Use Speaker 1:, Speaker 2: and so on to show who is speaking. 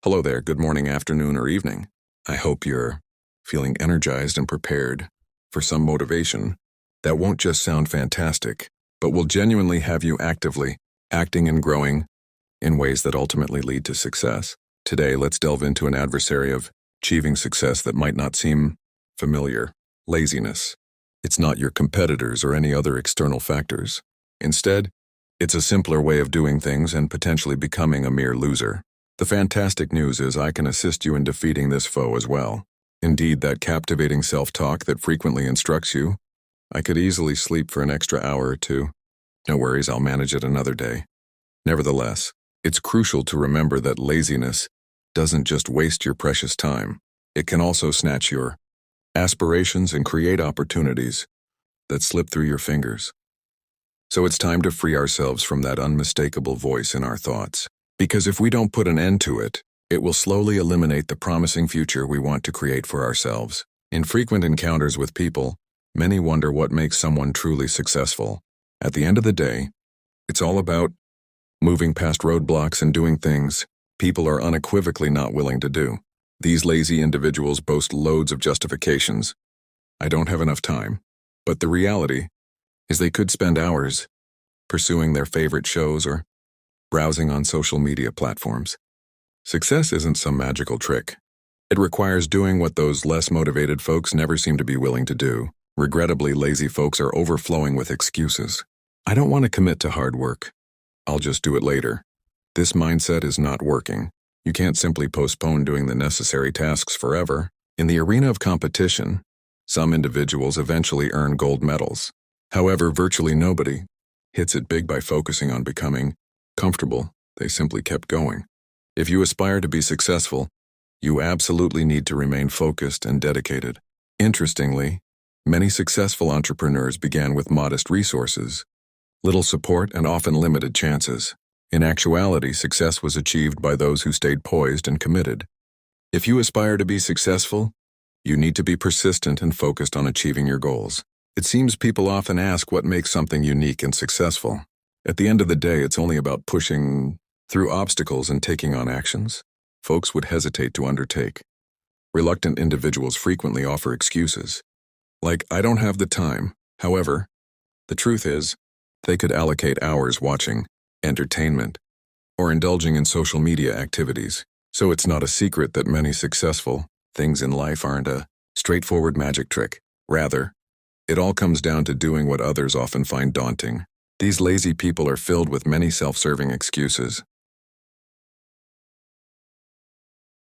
Speaker 1: Hello there, good morning, afternoon, or evening. I hope you're feeling energized and prepared for some motivation that won't just sound fantastic, but will genuinely have you actively acting and growing in ways that ultimately lead to success. Today, let's delve into an adversary of achieving success that might not seem familiar: laziness. It's not your competitors or any other external factors. Instead, it's a simpler way of doing things and potentially becoming a mere loser. The fantastic news is I can assist you in defeating this foe as well. Indeed, that captivating self-talk that frequently instructs you, "I could easily sleep for an extra hour or two. No worries, I'll manage it another day." Nevertheless, it's crucial to remember that laziness doesn't just waste your precious time. It can also snatch your aspirations and create opportunities that slip through your fingers. So it's time to free ourselves from that unmistakable voice in our thoughts. Because if we don't put an end to it, it will slowly eliminate the promising future we want to create for ourselves. In frequent encounters with people, many wonder what makes someone truly successful. At the end of the day, it's all about moving past roadblocks and doing things people are unequivocally not willing to do. These lazy individuals boast loads of justifications. "I don't have enough time." But the reality is they could spend hours pursuing their favorite shows or browsing on social media platforms. Success isn't some magical trick. It requires doing what those less motivated folks never seem to be willing to do. Regrettably, lazy folks are overflowing with excuses. "I don't want to commit to hard work. I'll just do it later." This mindset is not working. You can't simply postpone doing the necessary tasks forever. In the arena of competition, some individuals eventually earn gold medals. However, virtually nobody hits it big by focusing on becoming comfortable. They simply kept going. If you aspire to be successful, you absolutely need to remain focused and dedicated. Interestingly, many successful entrepreneurs began with modest resources, little support, and often limited chances. In actuality, success was achieved by those who stayed poised and committed. If you aspire to be successful, you need to be persistent and focused on achieving your goals. It seems people often ask what makes something unique and successful. At the end of the day, it's only about pushing through obstacles and taking on actions folks would hesitate to undertake. Reluctant individuals frequently offer excuses, like, "I don't have the time." However, the truth is, they could allocate hours watching entertainment or indulging in social media activities. So it's not a secret that many successful things in life aren't a straightforward magic trick. Rather, it all comes down to doing what others often find daunting. These lazy people are filled with many self-serving excuses.